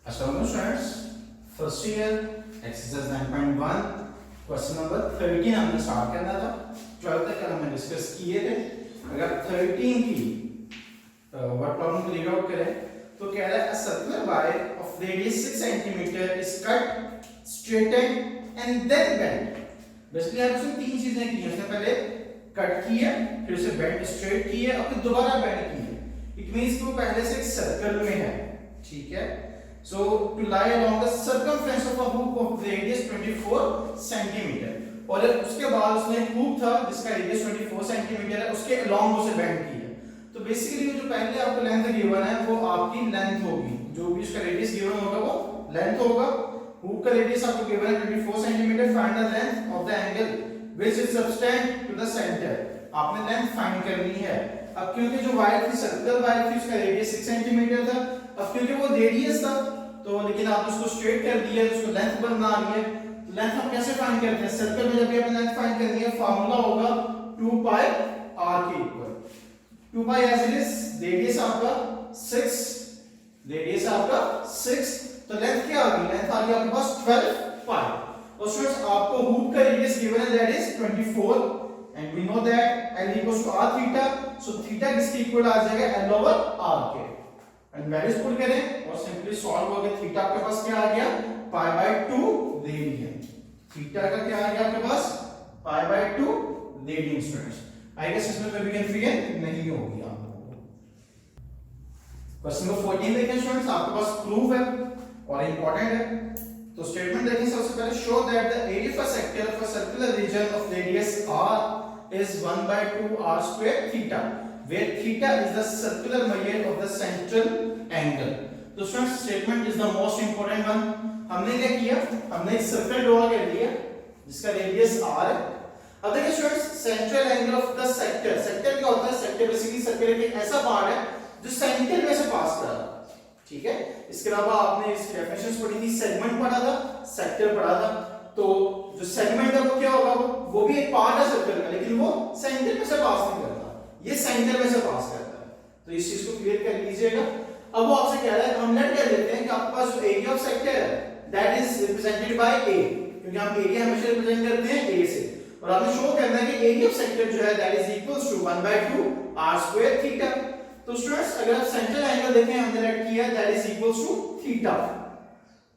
Assalamualaikum students, first year exercise 9.1 question number 13 हमने start करना था। 12 तक हमने डिस्कस किए थे। अगर 13 की वर्ड प्रॉब्लम को रीड आउट करें तो कह रहा है a circular wire of radius 6 cm is cut, straightened and then bent। Basically आप उसने तीन चीजें की हैं। उसने पहले कट किया, फिर उसे बेंड स्ट्रेट किया और फिर दोबारा बेंड किया। इट मींस वो पहले से एक सर्कल में है, ठीक है। So to lie along the circumference of a hoop of radius 24 cm और उसके बाद उसने hoop था जिसका radius 24 cm है, उसके along उसे bend किया। तो बेसिकली जो पहले आपको लेंथ गिवन है वो आपकी लेंथ होगी, जो भी उसका रेडियस गिवन होगा वो लेंथ होगा। hoop का रेडियस आपको गिवन है 24 cm। Find the length of the angle which is subtended to the centre. आपने लेंथ फाइंड करनी है। अब क्योंकि जो वायर थी सर्कुलर वायर थी उसका रेडियस 6 cm था। अब क्योंकि वो रेडियस था तो लेकिन आप उसको स्ट्रेट कर दिया तो उसको लेंथ बनना आ रही है। तो लेंथ हम कैसे फाइंड करते हैं? सर्कल में जब भी हमें लेंथ फाइंड करनी है फार्मूला होगा 2 पाई r के equal. 2 pi as it is radius आपका 6, रेडियस आपका 6, तो लेंथ क्या आ गई? लेंथ आ गई आपके पास 12 पाई। और स्टूडेंट्स आपको हुक का रेडियस गिवन है that is 24 and we know that l equals to r theta. So theta किसके इक्वल आ जाएगा? l ओवर r के। एंड वैल्यूज पुट करें और सिंपली सॉल्व हो गया। थीटा आपके पास क्या आ गया? पाई बाय 2 रेडियन। थीटा का क्या आ गया आपके पास? Pi by 2 radian. Students I guess इसमें कोई भी कंफ्यूजन नहीं होगी आप लोगों को। क्वेश्चन नंबर 14 देखें स्टूडेंट्स, आपके पास प्रूफ है और इंपॉर्टेंट है। तो स्टेटमेंट देखें सबसे पहले, show that the area of a sector of a circular region of radius r is 1 by 2 r square theta where theta is the circular measure of the central angle। तो students statement is the most important one. हमने क्या किया? हमने एक circle draw कर लिया जिसका radius r है। अब देखिए students central angle of the sector. Sector क्या होता है? सेक्टर बेसिकली सर्कल एक ऐसा पार्ट है जो सेंटर में से पास कर रहा है, ठीक है। इसके अलावा आपने इसकी डेफिनेशंस पढ़ी थी, सेगमेंट पढ़ा था, सेक्टर पढ़ा था। तो जो सेगमेंट है वो क्या होगा? वो भी एक पार्ट है सर्कल का, लेकिन वो सेंटर में से पास नहीं करता, ये सेंटर में से पास करता है। तो इस चीज को क्लियर कर लीजिएगा। अब वो आपसे कह रहा है, हम लेट कर लेते हैं कि आपके पास जो एरिया ऑफ सेक्टर है that is represented by a, क्योंकि हम एरिया हमेशा रिप्रेजेंट करते हैं a से। और आपने शो करना है कि एरिया ऑफ सेक्टर जो है that is equals to 1 by 2 r square theta. तो स्टूडेंट्स अगर आप सेंट्रल एंगल देखें हमने लेट किया that is equals to theta.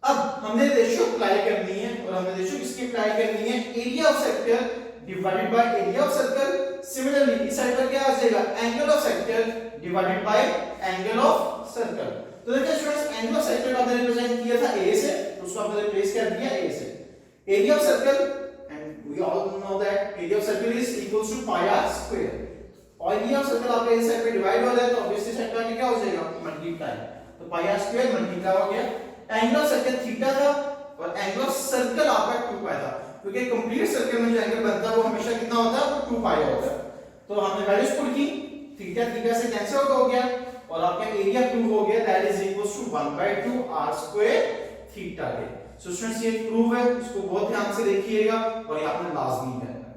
अब हमने रेशियो अप्लाई करनी है और हमने रेशियो किसकी अप्लाई करनी है? Area of sector divided by area of circle. Similarly इस साइड पर क्या आ जाएगा? Angle of sector divided by angle of circle. तो देखिए स्टूडेंट्स एंगल ऑफ सेक्टर आपने रिप्रेजेंट किया था a से, तो उसको आपने रिप्लेस कर दिया a से। Area of circle and we all know that area of circle is equals to pi r square. और एरिया ऑफ सर्कल आपका इस साइड पे डिवाइड हो रहा है तो ऑब्वियसली साइड का क्या हो जाएगा? मल्टीप्लाई। तो पाई r स्क्वायर मल्टीप्लाई हो गया। एंगल ऑफ सर्कल थीटा था और एंगल ऑफ सर्कल आपका 2 पाई था, क्योंकि कंप्लीट सर्कल में जो एंगल बनता है वो हमेशा कितना होता है? वो 2 पाई होता है। तो हमने वैल्यूज पुट की, थीटा थीटा से कैंसिल आउट हो गया और आपका एरिया प्रूव हो गया that is equals to 1 by 2 r square theta के। सो स्टूडेंट्स ये प्रूव है, इसको बहुत ध्यान से देखिएगा और ये आपने लाजमी करना है।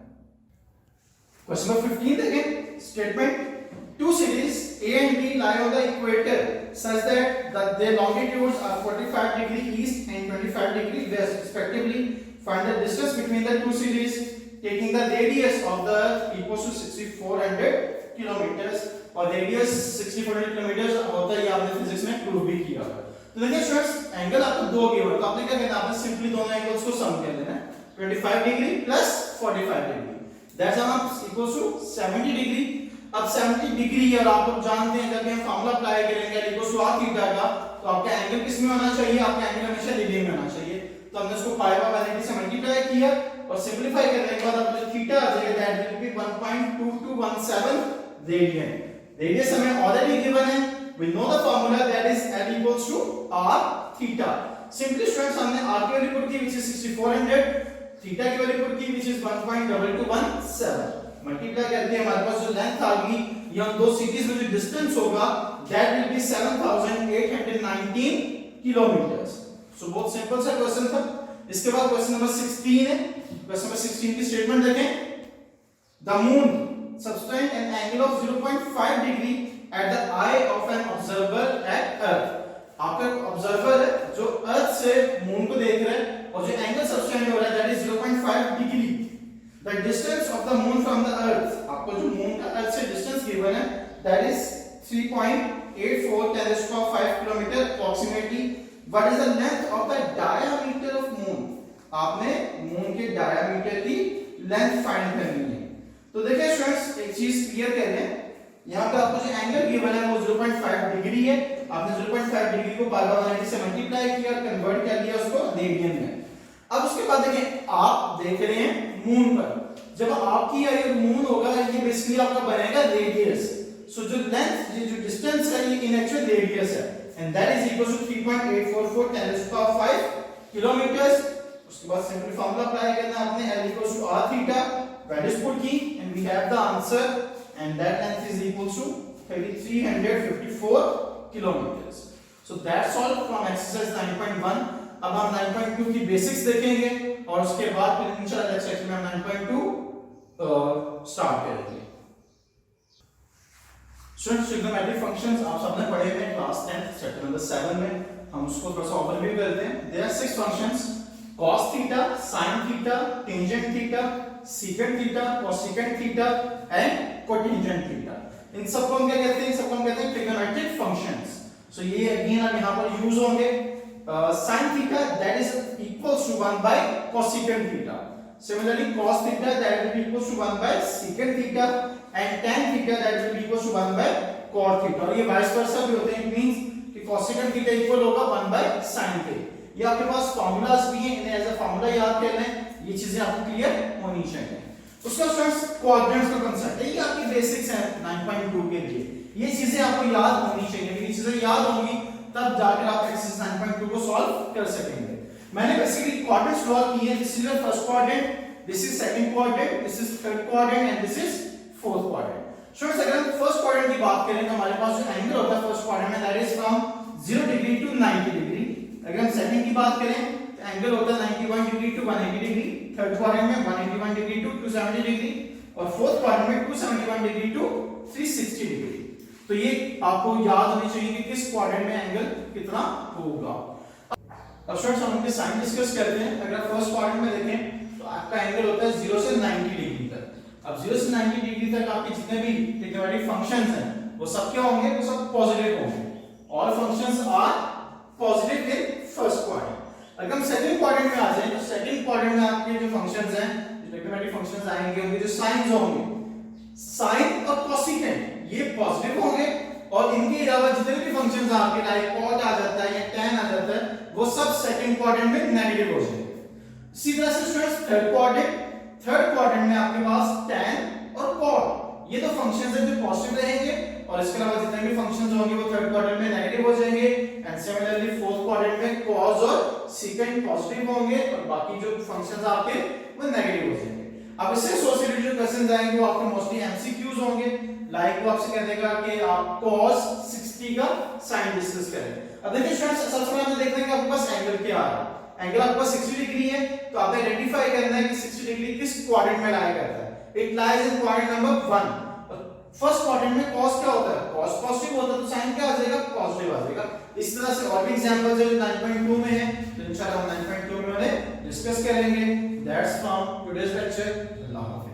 क्वेश्चन नंबर 15 देखें। Statement, two cities A and B lie on the equator such that their longitudes are 45 degree east and 25 degree west respectively. Find the distance between the two cities taking the radius of the equals to 6400 kilometers। और radius 6400 kilometre होता है, ये आपने physics में prove भी किया है। तो देखिए स्टूडेंट्स एंगल आपको दो गिवन, तो आपने क्या करना है? आपने सिंपली दोनों एंगल्स को सम कर लेना है। 25 degree plus 45 degree that's equals to 70 degree. अब 70 डिग्री और आप लोग जानते हैं जब हम फार्मूला अप्लाई करेंगे इक्वल्स टू r थीटा का, तो आपका एंगल किस में होना चाहिए? आपका एंगल हमेशा लीडिंग में होना चाहिए। तो हमने इसको पाई बाय 180 से मल्टीप्लाई किया और सिंपलीफाई करने के बाद आपको जो थीटा आ जाएगा that will be 1.2217 radian. Radius हमें ऑलरेडी गिवन है, we know the formula that is l equals to r theta. Simply students हमने r की वैल्यू पुट की व्हिच इज 6400, थीटा की वैल्यू पुट की व्हिच इज 1.2217, मल्टीप्लाई करके हमारे पास जो लेंथ आ गई ये हम दो सिटीज में जो डिस्टेंस होगा दैट विल बी 7819 किलोमीटर्स। सो बहुत सिंपल सा क्वेश्चन था। इसके बाद क्वेश्चन नंबर 16 है। क्वेश्चन नंबर 16 की स्टेटमेंट देखें। The moon subtend an angle of 0.5 degree at the eye of an observer at earth। आपका ऑब्जर्वर है जो अर्थ से मून को देख रहे हैं और जो एंगल सब्सटेंड हो रहा है that is 0.5 degree. The distance of the moon from the earth, आपको जो मून का अर्थ से डिस्टेंस गिवन है that is 3.84 10 to the power 5 kilometre approximately. What is the length of the diameter of moon, आपने moon के diameter की length find करनी है। तो देखिए स्टूडेंट्स एक चीज क्लियर कर लें, यहाँ पे आपको जो एंगल गिवन है वो 0.5 डिग्री है। आपने 0.5 डिग्री को बार बार 90 से मल्टीप्लाई किया, कन्वर्ट कर लिया उसको रेडियन में। अब उसके बाद देखिए आप देख रहे हैं मून पर, जब आपकी ये मून होगा ये बेसिकली आपका बनेगा रेडियस। सो जो लेंथ, ये जो डिस्टेंस है ये इन एक्चुअल रेडियस है and that is equal to 3.844 10 to the power 5 kilometres. उसके बाद सिंपल फार्मूला अप्लाई करना है आपने, L equals to r theta, values put की and we have the answer and that length is equal to 3354 kilometers. So that's all from exercise 9.1. अब हम 9.2 की basics देखेंगे और उसके बाद फिर इंशाल्लाह नेक्स्ट सेक्शन में हम 9.2 स्टार्ट करेंगे। स्टूडेंट्स ट्रिग्नोमेट्रिक फंक्शंस आप सबने पढ़े हुए हैं क्लास 10 चैप्टर नंबर 7 में, हम उसको थोड़ा सा ओवरव्यू करते हैं। There are 6 functions, cos theta, sin theta, tangent theta, secant theta, cosecant theta and cotangent theta. इन सबको हम क्या कहते हैं? इन सबको हम कहते हैं ट्रिग्नोमेट्रिक फंक्शंस। सो ये अगेन अब यहां पर यूज होंगे। sin theta that is equals to 1 by cosecant theta. Similarly cos theta that will be equals to 1 by secant theta and tan theta that will be equals to 1 by cot theta. और ये vice versa भी होते हैं, it means कि cosecant theta equal होगा 1 by sin थे। ये आपके पास फार्मूलाज भी हैं, इन्हें एज अ फार्मूला याद कर लें, ये चीजें आपको क्लियर होनी चाहिए। उसका स्टूडेंट्स क्वाड्रेंट्स का कांसेप्ट है, ये आपकी बेसिक्स है 9.2 के लिए, ये चीजें आपको याद होनी चाहिए। ये चीजें याद होंगी तब जाकर आप एक्सरसाइज 9.2 को सॉल्व कर सकेंगे। मैंने बेसिकली क्वाड्रेंट्स ड्रॉ किए हैं, this is the first quadrant, this is second quadrant, this is third quadrant and this is fourth quadrant. Students अगर हम फर्स्ट क्वाड्रेंट की बात करें तो हमारे पास जो एंगल होता है फर्स्ट क्वाड्रेंट में that is from 0 degree to 90 degree. अगर हम सेकंड की बात करें तो एंगल होता है 91 degree to 180 degree, third quadrant में 181 डिग्री टू 270 डिग्री और फोर्थ क्वाड्रेंट में 271 डिग्री टू 360 डिग्री। तो ये आपको याद होनी चाहिए कि किस क्वाड्रेंट में एंगल कितना होगा। अब स्टूडेंट्स हम इनके साइन डिस्कस करते हैं। अगर आप फर्स्ट क्वाड्रेंट में देखें तो आपका एंगल होता है 0 से 90 डिग्री तक। अब 0 से 90 डिग्री तक आपके जितने भी ट्रिग्नोमेट्रिक फंक्शंस हैं वो सब क्या होंगे? वो सब पॉजिटिव होंगे। All functions are positive in first quadrant. अगर हम सेकंड क्वाड्रेंट में आ जाएं तो सेकंड क्वाड्रेंट में आपके जो फंक्शंस हैं, जो ट्रिग्नोमेट्रिक फंक्शंस आएंगे, उनके जो साइंस होंगे, साइन और कोसेकेंट ये पॉजिटिव होंगे और इनके अलावा जितने भी फंक्शंस आपके लाइक cot आ जाता है या tan आ जाता है वो सब सेकंड क्वाड्रेंट में नेगेटिव हो जाएंगे। इसी तरह से स्टूडेंट्स थर्ड क्वाड्रेंट में आपके पास tan और cot ये तो फंक्शंस हैं जो पॉजिटिव रहेंगे और इसके अलावा जितने भी फंक्शंस होंगे वो थर्ड क्वाड्रेंट में नेगेटिव हो जाएंगे एंड सिमिलरली फोर्थ क्वाड्रेंट में cos और secant पॉजिटिव होंगे और बाकी जो फंक्शंस आपके वो नेगेटिव हो जाएंगे। अब इससे एसोसिएटेड जो क्वेश्चंस आएंगे वो आपके मोस्टली एमसीक्यूज होंगे। लाइक वो आपसे कह देगा कि आप cos 60 का साइन डिस्कस करें। अब देखिए स्टूडेंट्स सबसे पहले हम देखते हैं कि आपके पास एंगल क्या आ रहा है। एंगल आपके पास 60 डिग्री है तो आपने आइडेंटिफाई करना है कि 60 डिग्री किस क्वाड्रेंट में लाया करता है। It lies in quadrant number 1। First quadrant में cos क्या होता है? cos पॉजिटिव होता है तो साइन क्या आ जाएगा? पॉजिटिव आ जाएगा। इस तरह से और भी एग्जांपल्स है जो 9.2 में है तो इंशाल्लाह हम 9.2 में डिस्कस करेंगे। That's from today's lecture. अल्लाह हाफिज़।